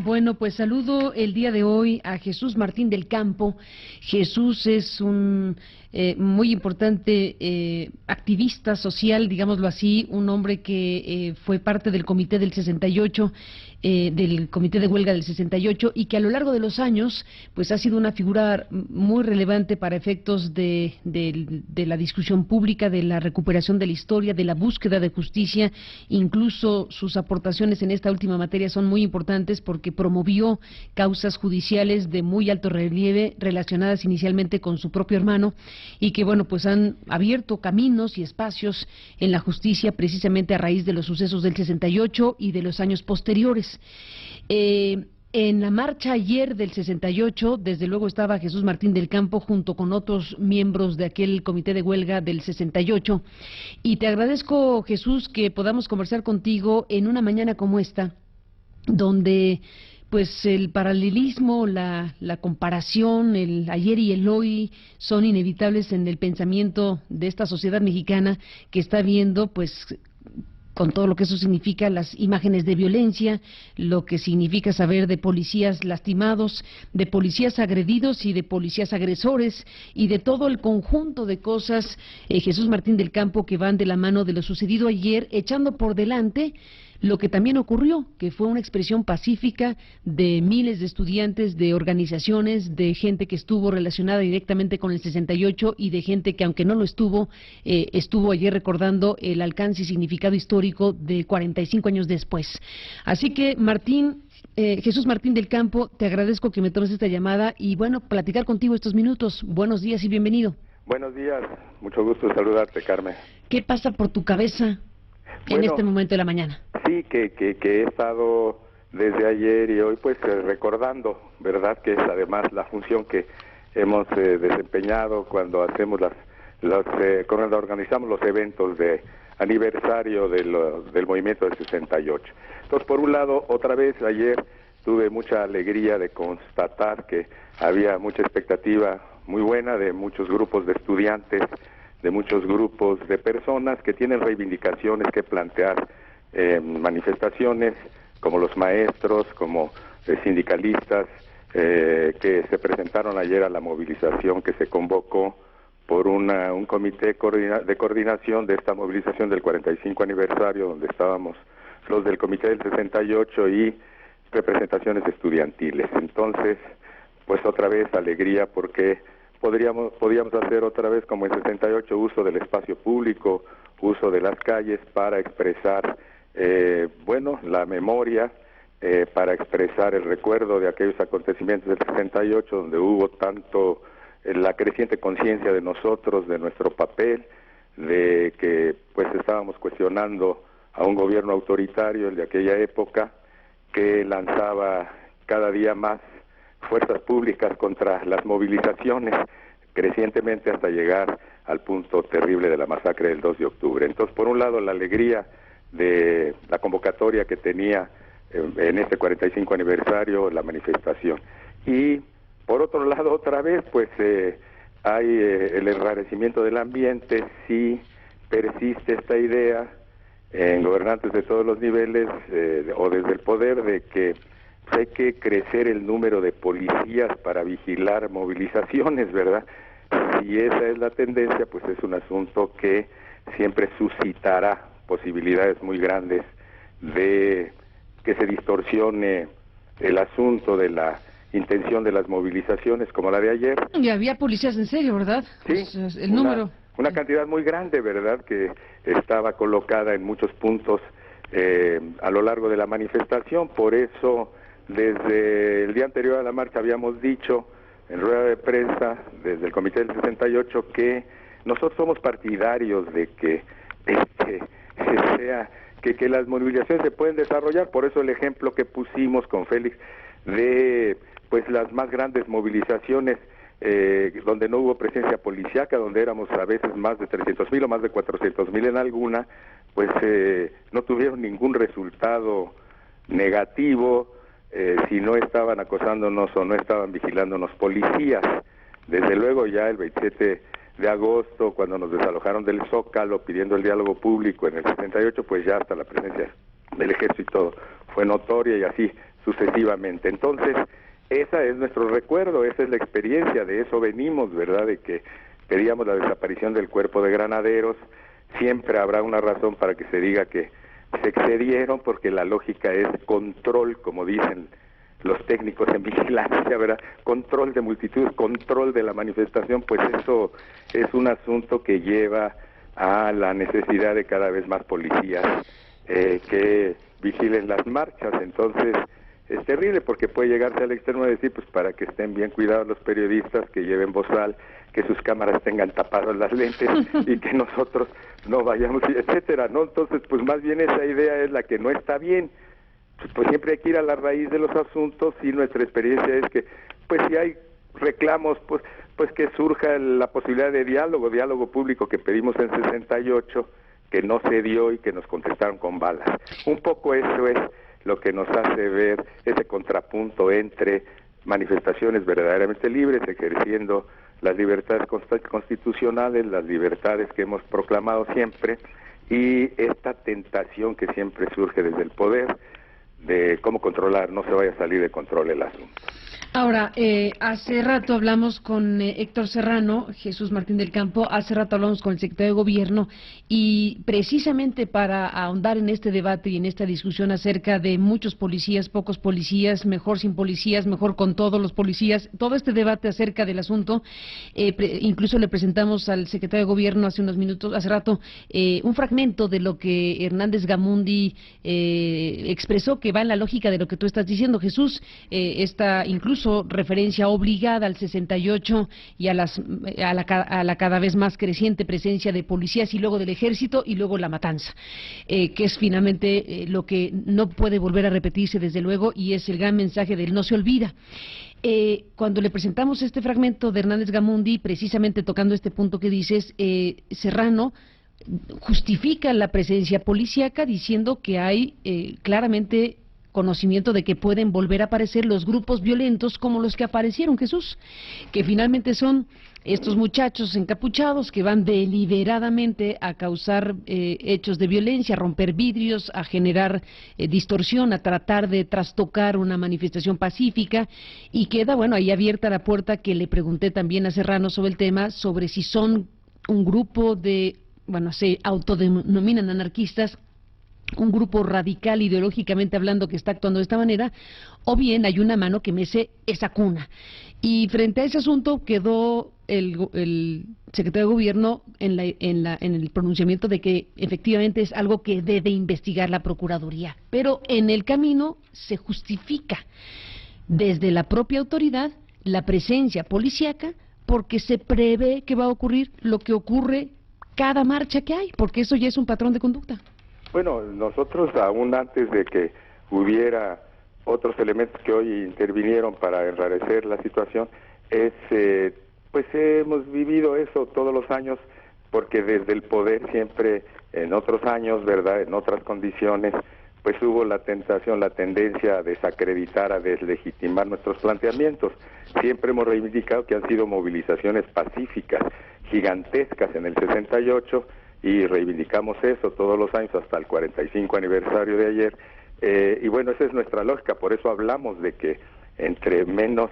Bueno, pues saludo el día de hoy a Jesús Martín del Campo. Jesús es un muy importante activista social, digámoslo así, un hombre que fue parte del Comité del 68, del Comité de Huelga del 68, y que a lo largo de los años pues ha sido una figura muy relevante para efectos de la discusión pública, de la recuperación de la historia, de la búsqueda de justicia. Incluso sus aportaciones en esta última materia son muy importantes porque promovió causas judiciales de muy alto relieve relacionadas inicialmente con su propio hermano, y que bueno, pues han abierto caminos y espacios en la justicia precisamente a raíz de los sucesos del 68 y de los años posteriores. En la marcha ayer del 68, desde luego estaba Jesús Martín del Campo junto con otros miembros de aquel comité de huelga del 68, y te agradezco, Jesús, que podamos conversar contigo en una mañana como esta, donde pues el paralelismo, la comparación, el ayer y el hoy son inevitables en el pensamiento de esta sociedad mexicana que está viendo pues con todo lo que eso significa, las imágenes de violencia, lo que significa saber de policías lastimados, de policías agredidos y de policías agresores, y de todo el conjunto de cosas, Jesús Martín del Campo, que van de la mano de lo sucedido ayer, echando por delante lo que también ocurrió, que fue una expresión pacífica de miles de estudiantes, de organizaciones, de gente que estuvo relacionada directamente con el 68 y de gente que, aunque no lo estuvo, estuvo ayer recordando el alcance y significado histórico de 45 años después. Así que, Jesús Martín del Campo, te agradezco que me tomes esta llamada y, bueno, platicar contigo estos minutos. Buenos días y bienvenido. Buenos días, mucho gusto saludarte, Carmen. ¿Qué pasa por tu cabeza en este momento de la mañana? Sí, que he estado desde ayer y hoy pues recordando, ¿verdad? Que es además la función que hemos desempeñado cuando hacemos cuando organizamos los eventos de aniversario del movimiento del 68. Entonces, por un lado, otra vez ayer tuve mucha alegría de constatar que había mucha expectativa muy buena de muchos grupos de estudiantes, de muchos grupos de personas que tienen reivindicaciones que plantear, manifestaciones como los maestros, como sindicalistas, que se presentaron ayer a la movilización que se convocó por un comité de coordinación de esta movilización del 45 aniversario, donde estábamos los del comité del 68 y representaciones estudiantiles. Entonces, pues otra vez alegría porque podíamos hacer otra vez como en 68 uso del espacio público, uso de las calles para expresar la memoria, para expresar el recuerdo de aquellos acontecimientos del 68 donde hubo tanto la creciente conciencia de nosotros, de nuestro papel, de que pues estábamos cuestionando a un gobierno autoritario, el de aquella época, que lanzaba cada día más fuerzas públicas contra las movilizaciones, crecientemente hasta llegar al punto terrible de la masacre del 2 de octubre. Entonces, por un lado, la alegría de la convocatoria que tenía en este 45 aniversario, la manifestación. Y, por otro lado, otra vez, pues hay el enrarecimiento del ambiente, si persiste esta idea en gobernantes de todos los niveles o desde el poder de que hay que crecer el número de policías para vigilar movilizaciones, ¿verdad? Si esa es la tendencia, pues es un asunto que siempre suscitará posibilidades muy grandes de que se distorsione el asunto de la intención de las movilizaciones, como la de ayer. Y había policías en serio, ¿verdad? Sí, pues, el número. Una cantidad muy grande, ¿verdad?, que estaba colocada en muchos puntos a lo largo de la manifestación. Por eso, desde el día anterior a la marcha habíamos dicho en rueda de prensa, desde el Comité del 68, que nosotros somos partidarios de que que las movilizaciones se pueden desarrollar. Por eso el ejemplo que pusimos con Félix de pues las más grandes movilizaciones donde no hubo presencia policíaca, donde éramos a veces más de 300,000 o más de 400,000 en alguna, pues no tuvieron ningún resultado negativo si no estaban acosándonos o no estaban vigilándonos policías. Desde luego ya el 27 de agosto, cuando nos desalojaron del Zócalo pidiendo el diálogo público en el 68, pues ya hasta la presencia del ejército fue notoria, y así sucesivamente. Entonces, ese es nuestro recuerdo, esa es la experiencia, de eso venimos, ¿verdad? De que pedíamos la desaparición del cuerpo de granaderos. Siempre habrá una razón para que se diga que se excedieron, porque la lógica es control, como dicen los técnicos en vigilancia, ¿verdad? Control de multitudes, control de la manifestación, pues eso es un asunto que lleva a la necesidad de cada vez más policías que vigilen las marchas. Entonces es terrible, porque puede llegarse al extremo de decir, pues para que estén bien cuidados los periodistas, que lleven bozal, que sus cámaras tengan tapadas las lentes y que nosotros no vayamos, etcétera, ¿no? Entonces, pues más bien esa idea es la que no está bien. Pues siempre hay que ir a la raíz de los asuntos, y nuestra experiencia es que, pues si hay reclamos, pues que surja la posibilidad de diálogo público que pedimos en 68, que no se dio y que nos contestaron con balas. Un poco eso es lo que nos hace ver ese contrapunto entre manifestaciones verdaderamente libres, ejerciendo las libertades constitucionales, las libertades que hemos proclamado siempre, y esta tentación que siempre surge desde el poder de cómo controlar, no se vaya a salir de control el asunto. Ahora, hace rato hablamos con Héctor Serrano, Jesús Martín del Campo, hace rato hablamos con el secretario de Gobierno, y precisamente para ahondar en este debate y en esta discusión acerca de muchos policías, pocos policías, mejor sin policías, mejor con todos los policías, todo este debate acerca del asunto, incluso le presentamos al secretario de Gobierno hace unos minutos, hace rato, un fragmento de lo que Hernández Gamundi expresó, que va en la lógica de lo que tú estás diciendo, Jesús, incluso referencia obligada al 68 y a la cada vez más creciente presencia de policías, y luego del ejército, y luego la matanza, que es finalmente lo que no puede volver a repetirse, desde luego, y es el gran mensaje del no se olvida. Cuando le presentamos este fragmento de Hernández Gamundi, precisamente tocando este punto que dices, Serrano justifica la presencia policíaca diciendo que hay claramente conocimiento de que pueden volver a aparecer los grupos violentos como los que aparecieron, Jesús, que finalmente son estos muchachos encapuchados que van deliberadamente a causar hechos de violencia, a romper vidrios, a generar distorsión, a tratar de trastocar una manifestación pacífica, y queda, bueno, ahí abierta la puerta, que le pregunté también a Serrano sobre el tema, sobre si son un grupo de, bueno, se autodenominan anarquistas, un grupo radical ideológicamente hablando que está actuando de esta manera, o bien hay una mano que mece esa cuna. Y frente a ese asunto quedó el secretario de Gobierno en el pronunciamiento de que efectivamente es algo que debe investigar la Procuraduría, pero en el camino se justifica desde la propia autoridad la presencia policíaca, porque se prevé que va a ocurrir lo que ocurre cada marcha que hay, porque eso ya es un patrón de conducta. Bueno, nosotros, aún antes de que hubiera otros elementos que hoy intervinieron para enrarecer la situación, pues hemos vivido eso todos los años, porque desde el poder siempre, en otros años, ¿verdad?, en otras condiciones, pues hubo la tentación, la tendencia a desacreditar, a deslegitimar nuestros planteamientos. Siempre hemos reivindicado que han sido movilizaciones pacíficas, gigantescas en el 68, y reivindicamos eso todos los años hasta el 45 aniversario de ayer, y bueno, esa es nuestra lógica. Por eso hablamos de que entre menos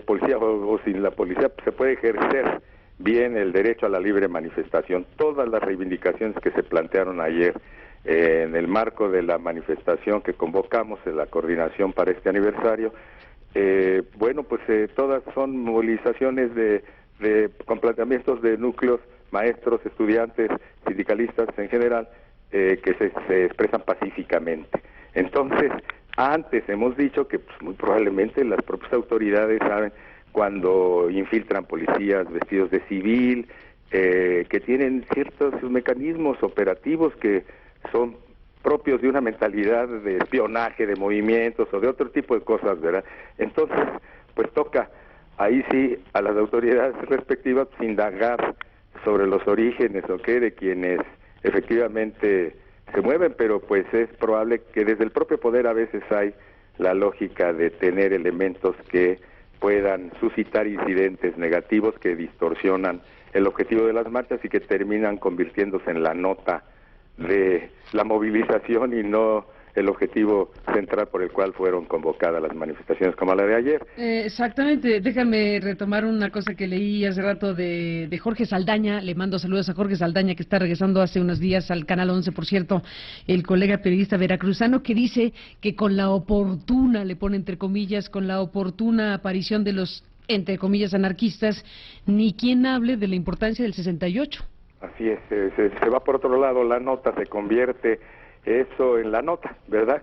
policía o sin la policía se puede ejercer bien el derecho a la libre manifestación. Todas las reivindicaciones que se plantearon ayer en el marco de la manifestación que convocamos en la coordinación para este aniversario, bueno, pues todas son movilizaciones con planteamientos de núcleos, maestros, estudiantes, sindicalistas en general, que se expresan pacíficamente. Entonces, antes hemos dicho que pues, muy probablemente las propias autoridades saben cuando infiltran policías vestidos de civil, que tienen ciertos mecanismos operativos que son propios de una mentalidad de espionaje, de movimientos o de otro tipo de cosas, ¿verdad? Entonces, pues toca ahí sí a las autoridades respectivas indagar sobre los orígenes de quienes efectivamente se mueven, pero pues es probable que desde el propio poder a veces hay la lógica de tener elementos que puedan suscitar incidentes negativos que distorsionan el objetivo de las marchas y que terminan convirtiéndose en la nota de la movilización y no el objetivo central por el cual fueron convocadas las manifestaciones como la de ayer. Exactamente, déjame retomar una cosa que leí hace rato de Jorge Saldaña. Le mando saludos a Jorge Saldaña, que está regresando hace unos días al Canal 11, por cierto, el colega periodista veracruzano, que dice que con la oportuna, le pone entre comillas, con la oportuna aparición de los, entre comillas, anarquistas, ni quien hable de la importancia del 68. Así es, se va por otro lado la nota, se convierte eso en la nota, ¿verdad?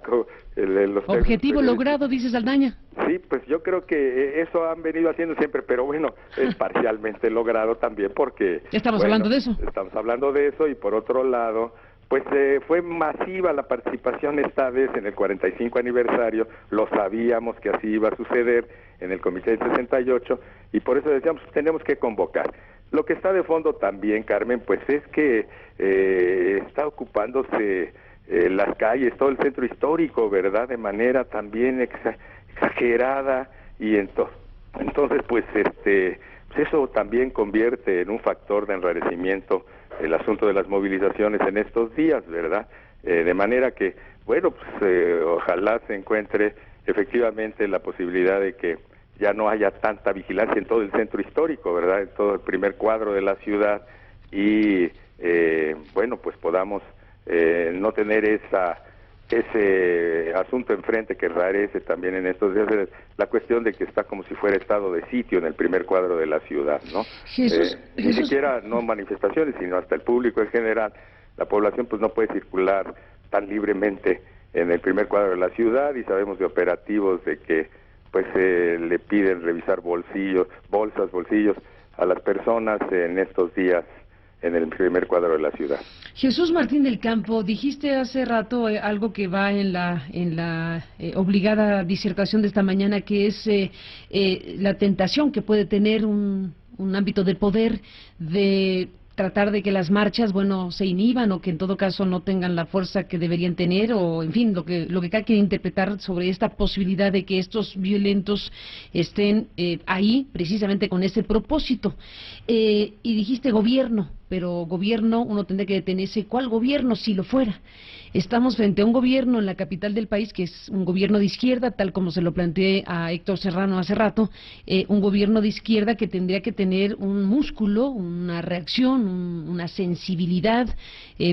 Objetivo logrado, dice Saldaña. Sí, pues yo creo que eso han venido haciendo siempre, pero bueno, es parcialmente logrado también porque... Estamos hablando de eso. Estamos hablando de eso y por otro lado, pues fue masiva la participación esta vez en el 45 aniversario, lo sabíamos que así iba a suceder en el Comité del 68 y por eso decíamos, tenemos que convocar. Lo que está de fondo también, Carmen, pues es que está ocupándose las calles, todo el centro histórico, ¿verdad? De manera también exagerada y entonces pues eso también convierte en un factor de enrarecimiento el asunto de las movilizaciones en estos días, ¿verdad? De manera que, bueno, pues ojalá se encuentre efectivamente la posibilidad de que ya no haya tanta vigilancia en todo el centro histórico, ¿verdad? En todo el primer cuadro de la ciudad y, bueno, pues podamos no tener ese asunto enfrente que rarece también en estos días, la cuestión de que está como si fuera estado de sitio en el primer cuadro de la ciudad, ¿no? Ni siquiera no manifestaciones, sino hasta el público en general, la población pues no puede circular tan libremente en el primer cuadro de la ciudad y sabemos de operativos de que pues le piden revisar bolsillos a las personas en estos días en el primer cuadro de la ciudad. Jesús Martín del Campo, dijiste hace rato algo que va en la obligada disertación de esta mañana, que es la tentación que puede tener un ámbito de poder de tratar de que las marchas, bueno, se inhiban o que en todo caso no tengan la fuerza que deberían tener, o en fin, lo que cada quien interpretar sobre esta posibilidad de que estos violentos estén ahí precisamente con ese propósito. Y dijiste gobierno, pero gobierno, uno tendría que detenerse. ¿Cuál gobierno si lo fuera? Estamos frente a un gobierno en la capital del país que es un gobierno de izquierda, tal como se lo planteé a Héctor Serrano hace rato, un gobierno de izquierda que tendría que tener un músculo, una reacción, una sensibilidad,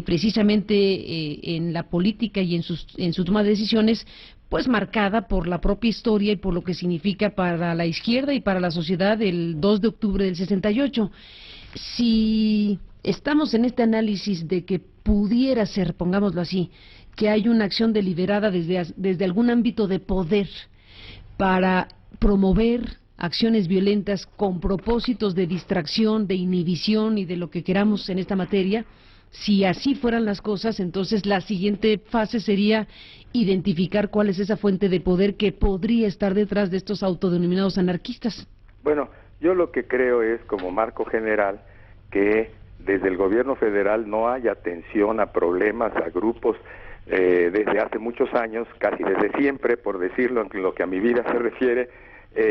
precisamente en la política y en su toma de decisiones, pues marcada por la propia historia y por lo que significa para la izquierda y para la sociedad el 2 de octubre del 68. Si estamos en este análisis de que pudiera ser, pongámoslo así, que hay una acción deliberada desde algún ámbito de poder para promover acciones violentas con propósitos de distracción, de inhibición y de lo que queramos en esta materia, si así fueran las cosas, entonces la siguiente fase sería identificar cuál es esa fuente de poder que podría estar detrás de estos autodenominados anarquistas. Bueno, yo lo que creo es, como marco general, que desde el gobierno federal no hay atención a problemas, a grupos, desde hace muchos años, casi desde siempre, por decirlo, en lo que a mi vida se refiere,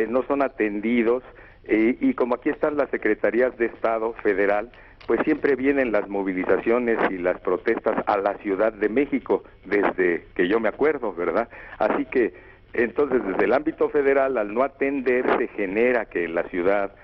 no son atendidos, y como aquí están las secretarías de Estado federal, pues siempre vienen las movilizaciones y las protestas a la Ciudad de México, desde que yo me acuerdo, ¿verdad? Así que, entonces, desde el ámbito federal, al no atender, se genera que en la ciudad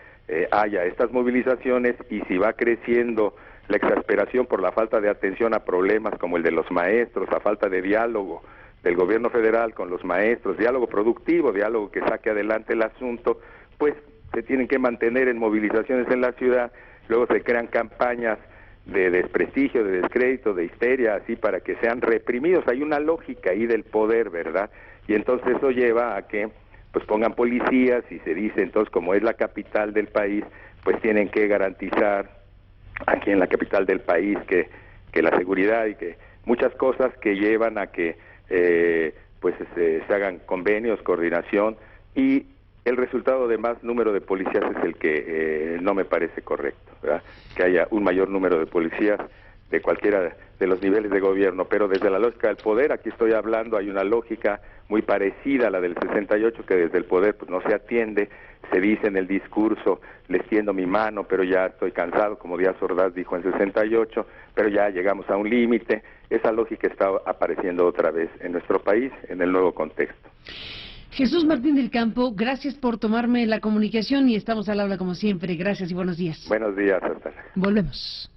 haya estas movilizaciones, y si va creciendo la exasperación por la falta de atención a problemas como el de los maestros, la falta de diálogo del gobierno federal con los maestros, diálogo productivo, diálogo que saque adelante el asunto, pues se tienen que mantener en movilizaciones en la ciudad, luego se crean campañas de desprestigio, de descrédito, de histeria, así para que sean reprimidos. Hay una lógica ahí del poder, ¿verdad? Y entonces eso lleva a que pues pongan policías, y se dice entonces, como es la capital del país, pues tienen que garantizar aquí en la capital del país que la seguridad y que muchas cosas que llevan a que pues se hagan convenios, coordinación, y el resultado de más número de policías es el que no me parece correcto, ¿verdad? Que haya un mayor número de policías de cualquiera de los niveles de gobierno, pero desde la lógica del poder, aquí estoy hablando, hay una lógica muy parecida a la del 68, que desde el poder pues no se atiende, se dice en el discurso, les tiendo mi mano, pero ya estoy cansado, como Díaz Ordaz dijo en 68, pero ya llegamos a un límite, esa lógica está apareciendo otra vez en nuestro país, en el nuevo contexto. Jesús Martín del Campo, gracias por tomarme la comunicación y estamos al habla como siempre. Gracias y buenos días. Buenos días, hasta luego. Volvemos.